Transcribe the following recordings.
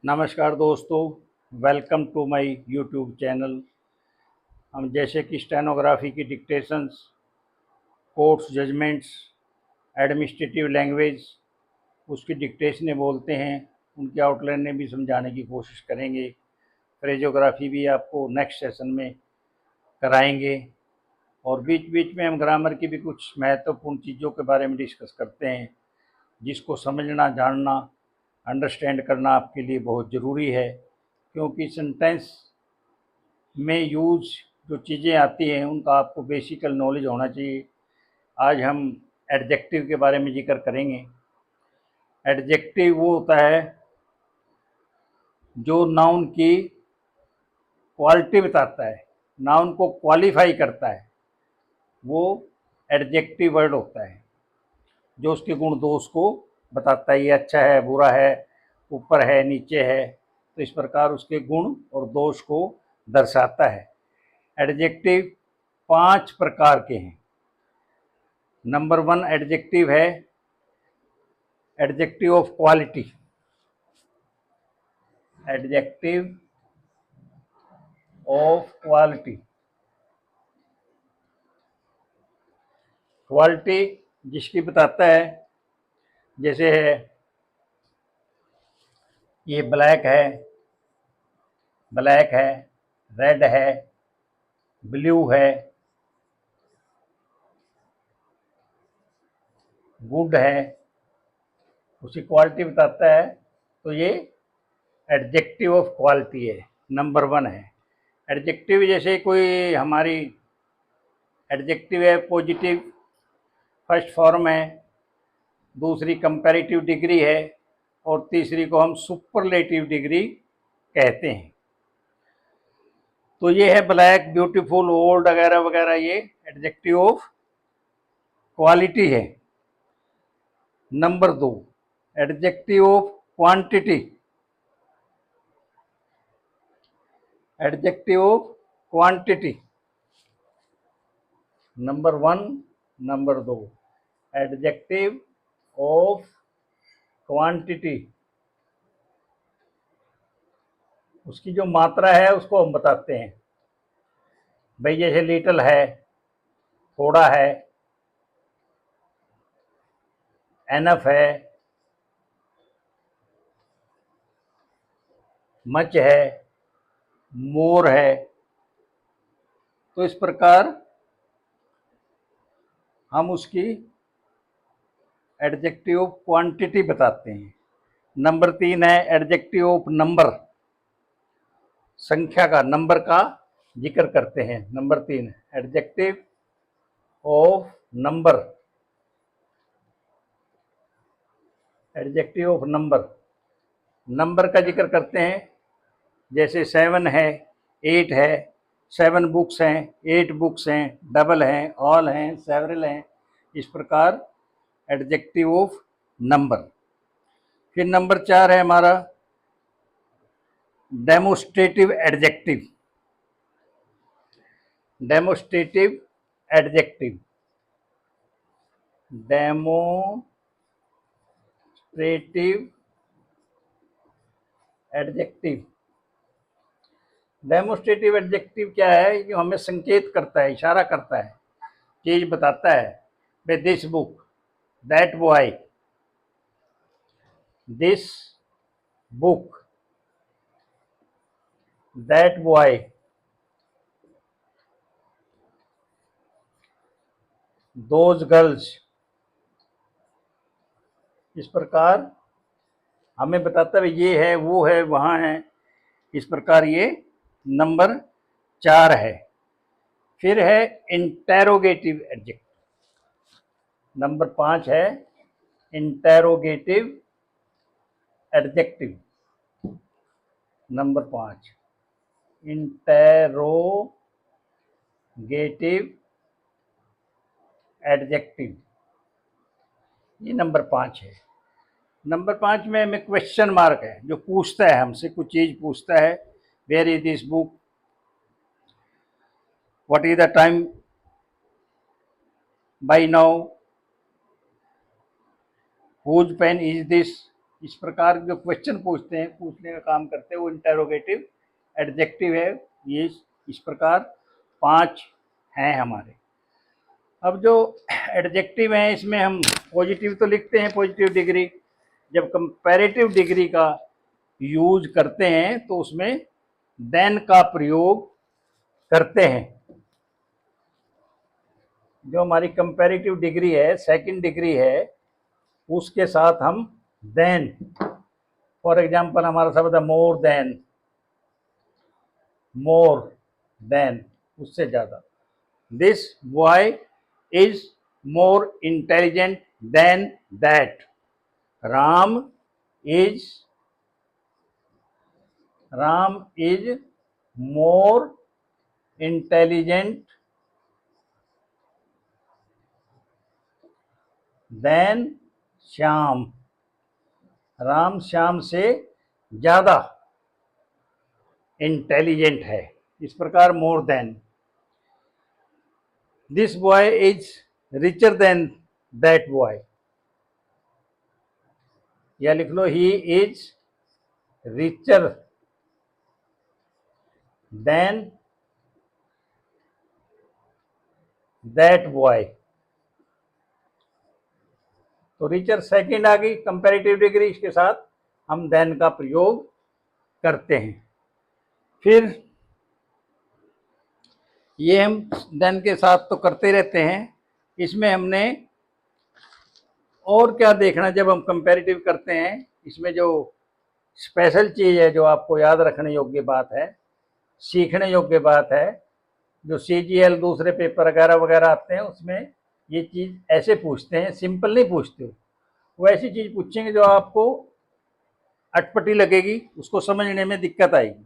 नमस्कार दोस्तों, welcome to my YouTube channel. हम जैसे कि स्टेनोग्राफी की dictations, courts judgments, administrative language उसकी डिक्टेशनें बोलते हैं, उनकी आउटलाइनें भी समझाने की कोशिश करेंगे। फ्रेजोग्राफी भी आपको नेक्स्ट सेशन में कराएंगे और बीच बीच में हम ग्रामर की भी कुछ महत्वपूर्ण चीज़ों के बारे में डिस्कस करते हैं, जिसको समझना, जानना, अंडरस्टैंड करना आपके लिए बहुत ज़रूरी है, क्योंकि सेंटेंस में यूज जो चीज़ें आती हैं उनका आपको बेसिकल नॉलेज होना चाहिए। आज हम एडजेक्टिव के बारे में जिक्र करेंगे। एडजेक्टिव वो होता है जो नाउन की क्वालिटी बताता है, नाउन को क्वालिफाई करता है, वो एडजेक्टिव वर्ड होता है। जो उसके गुण दोष को बताता है, ये अच्छा है, बुरा है, ऊपर है, नीचे है, तो इस प्रकार उसके गुण और दोष को दर्शाता है। एडजेक्टिव 5 प्रकार के हैं। नंबर 1 एडजेक्टिव है adjective of quality. Adjective of quality, quality जिसकी बताता है, जैसे है ये ब्लैक है, रेड है, ब्लू है, गुड है, उसकी क्वालिटी बताता है, तो ये एडजेक्टिव ऑफ क्वालिटी है, नंबर 1 है। एडजेक्टिव जैसे कोई हमारी एडजेक्टिव है पॉजिटिव, फर्स्ट फॉर्म है, दूसरी कंपैरेटिव डिग्री है और तीसरी को हम सुपरलेटिव डिग्री कहते हैं। तो ये है ब्लैक, ब्यूटीफुल, ओल्ड वगैरह वगैरह, ये एडजेक्टिव ऑफ क्वालिटी है। Number 2 adjective of quantity. Adjective of quantity, number 1, number 2 adjective of quantity, उसकी जो मात्रा है उसको हम बताते हैं। भाई जैसे लिटिल है, थोड़ा है, एनफ है, मच है, मोर है, तो इस प्रकार हम उसकी एडजेक्टिव ऑफ क्वांटिटी बताते हैं। नंबर 3 है एडजेक्टिव ऑफ नंबर, संख्या का, नंबर का जिक्र करते हैं। Number 3 adjective of number, adjective of number, number का जिक्र करते हैं। जैसे 7 है, 8 है, 7 बुक्स हैं, 8 बुक्स हैं, डबल हैं, ऑल हैं, सेवरल हैं, इस प्रकार एडजेक्टिव ऑफ नंबर। फिर नंबर 4 है हमारा demonstrative adjective. Demonstrative adjective, demonstrative adjective, demonstrative adjective क्या है? जो हमें संकेत करता है, इशारा करता है, चीज बताता है। भाई this book, that boy, this book, that boy, those girls, इस प्रकार हमें बताता है ये है, वो है, वहाँ है, इस प्रकार ये नंबर 4 है। फिर है इंटेरोगेटिव एडजेक्टिव, नंबर 5 है interrogative adjective. Number 5 interrogative adjective, ये नंबर 5 है। नंबर 5 में क्वेश्चन मार्क है, जो पूछता है, हमसे कुछ चीज पूछता है। Where is this book, what is the time by now, whose pen is this, इस प्रकार जो क्वेश्चन पूछते हैं, पूछने का काम करते हैं, वो इंटेरोगेटिव एडजेक्टिव है। ये इस प्रकार 5 हैं हमारे। अब जो एडजेक्टिव हैं इसमें हम पॉजिटिव तो लिखते हैं, पॉजिटिव डिग्री। जब कंपैरेटिव डिग्री का यूज करते हैं तो उसमें देन का प्रयोग करते हैं। जो हमारी कंपैरेटिव डिग्री है, सेकंड डिग्री है, उसके साथ हम देन, फॉर एग्जांपल हमारा शब्द है मोर देन, उससे ज्यादा। This boy is more intelligent than that. Ram is more intelligent than Shyam. Ram Shyam से ज्यादा इंटेलिजेंट है। इस प्रकार more than. This boy is richer than that boy, या लिख लो he is richer than that boy. तो रिचर सेकंड आ गई कंपैरेटिव डिग्री, इसके साथ हम देन का प्रयोग करते हैं। फिर ये हम देन के साथ तो करते रहते हैं, इसमें हमने और क्या देखना जब हम कंपैरेटिव करते हैं। इसमें जो स्पेशल चीज़ है, जो आपको याद रखने योग्य बात है, सीखने योग्य बात है, जो CGL दूसरे पेपर वगैरह वगैरह आते हैं उसमें ये चीज़ ऐसे पूछते हैं, सिंपल नहीं पूछते, वो ऐसी चीज़ पूछेंगे जो आपको अटपटी लगेगी, उसको समझने में दिक्कत आएगी।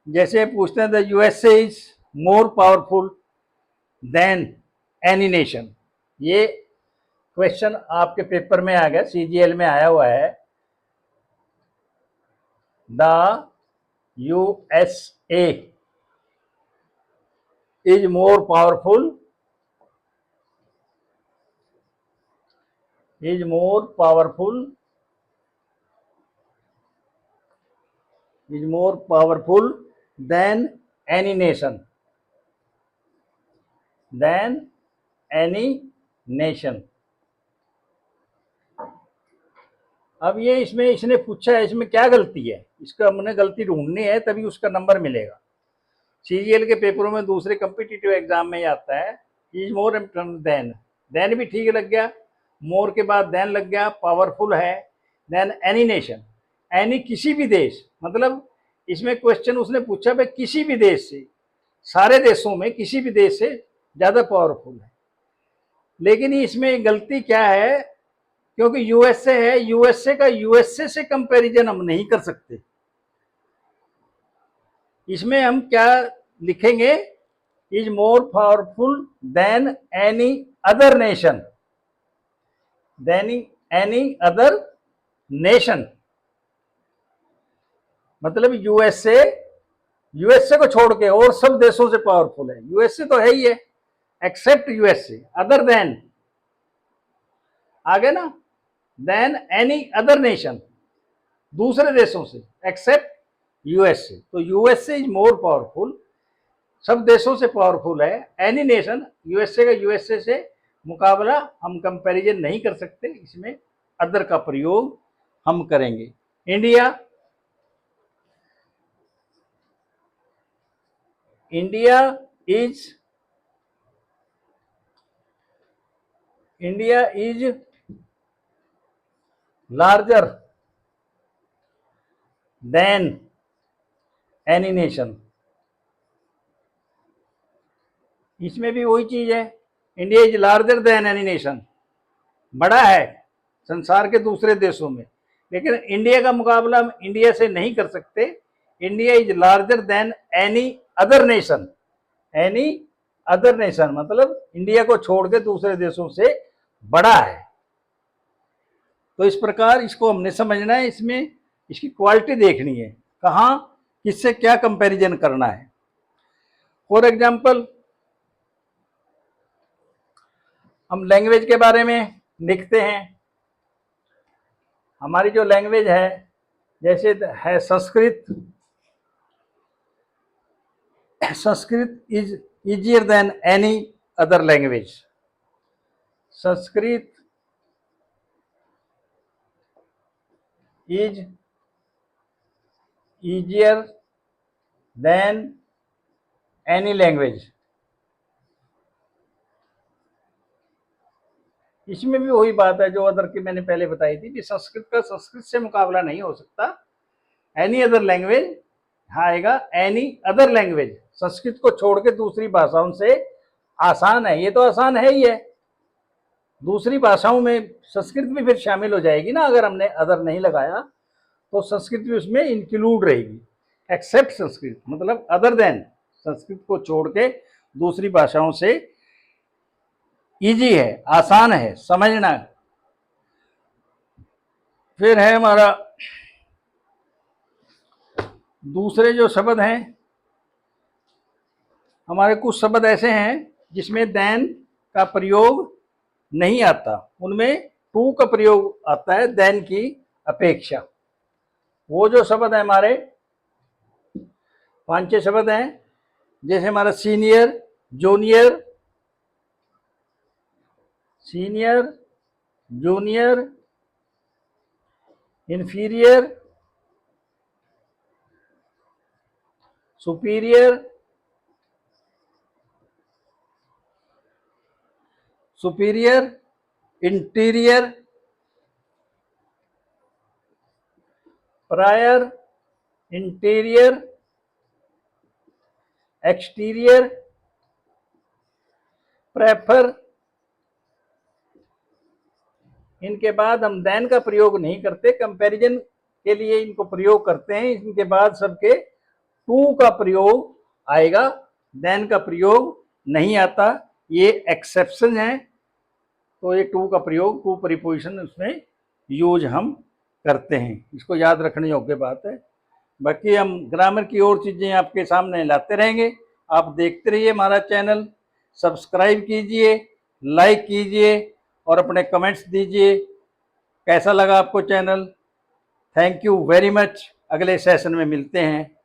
जैसे पूछते हैं the USA is more powerful than any nation. ये क्वेश्चन आपके पेपर में आ गया, CGL में आया हुआ है। The USA is more powerful than any nation. अब ये इसमें इसने पूछा है, इसमें क्या गलती है, इसका हमने गलती ढूंढनी है, तभी उसका नंबर मिलेगा। CGL के पेपरों में, दूसरे कम्पिटिटिव एग्जाम में ही आता है इज मोर देन भी ठीक लग गया, मोर के बाद देन लग गया, पावरफुल है, देन एनी नेशन, एनी किसी भी देश, मतलब इसमें क्वेश्चन उसने पूछा भाई किसी भी देश से, सारे देशों में किसी भी देश से ज्यादा पावरफुल है। लेकिन इसमें गलती क्या है, क्योंकि USA है, USA का USA से कंपैरिजन हम नहीं कर सकते। इसमें हम क्या लिखेंगे, is more powerful than any other nation. मतलब यूएसए को छोड़ के और सब देशों से पावरफुल है। यूएसए तो है ही है, एक्सेप्ट यूएसए, अदर देन आगे ना, देन एनी अदर नेशन, दूसरे देशों से, एक्सेप्ट यूएसए। तो यूएसए इज मोर पावरफुल, सब देशों से पावरफुल है। एनी नेशन, यूएसए का यूएसए से मुकाबला हम कंपैरिजन नहीं कर सकते, इसमें अदर का प्रयोग हम करेंगे। India is larger than any nation. इसमें भी वही चीज है, India is larger than any nation, बड़ा है संसार के दूसरे देशों में, लेकिन इंडिया का मुकाबला हम इंडिया से नहीं कर सकते। India is larger than any other nation, मतलब इंडिया को छोड़ के दूसरे देशों से बड़ा है। तो इस प्रकार इसको हमने समझना है, इसमें इसकी क्वालिटी देखनी है, कहाँ किससे क्या कंपैरिजन करना है। फॉर एग्जाम्पल हम लैंग्वेज के बारे में लिखते हैं, हमारी जो लैंग्वेज है, जैसे है Sanskrit, Sanskrit is easier than any other language. Sanskrit is easier than any language. इसमें भी वही बात है जो अदर की मैंने पहले बताई थी कि संस्कृत का संस्कृत से मुकाबला नहीं हो सकता। एनी अदर लैंग्वेज आएगा, एनी अदर लैंग्वेज, संस्कृत को छोड़ के दूसरी भाषाओं से आसान है। ये तो आसान है ही है, दूसरी भाषाओं में संस्कृत भी फिर शामिल हो जाएगी ना, अगर हमने अदर नहीं लगाया तो संस्कृत भी उसमें इंक्लूड रहेगी। एक्सेप्ट संस्कृत मतलब अदर देन, संस्कृत को छोड़ के दूसरी भाषाओं से इजी है, आसान है समझना। फिर है हमारा दूसरे जो शब्द हैं, हमारे कुछ शब्द ऐसे हैं जिसमें देन का प्रयोग नहीं आता, उनमें टू का प्रयोग आता है देन की अपेक्षा। वो जो शब्द है हमारे 5-6 शब्द हैं, जैसे हमारा senior, junior, senior, junior, inferior, superior, superior, interior, prior, interior, exterior, prefer. इनके बाद हम देन का प्रयोग नहीं करते, कंपैरिजन के लिए इनको प्रयोग करते हैं। इनके बाद सबके टू का प्रयोग आएगा, देन का प्रयोग नहीं आता, ये एक्सेप्शन है। तो ये टू का प्रयोग, टू प्रीपोजिशन उसमें यूज हम करते हैं, इसको याद रखने योग्य बात है। बाकी हम ग्रामर की और चीज़ें आपके सामने लाते रहेंगे। आप देखते रहिए हमारा चैनल, सब्सक्राइब कीजिए, लाइक कीजिए और अपने कमेंट्स दीजिए कैसा लगा आपको channel. Thank you very much. अगले सेशन में मिलते हैं।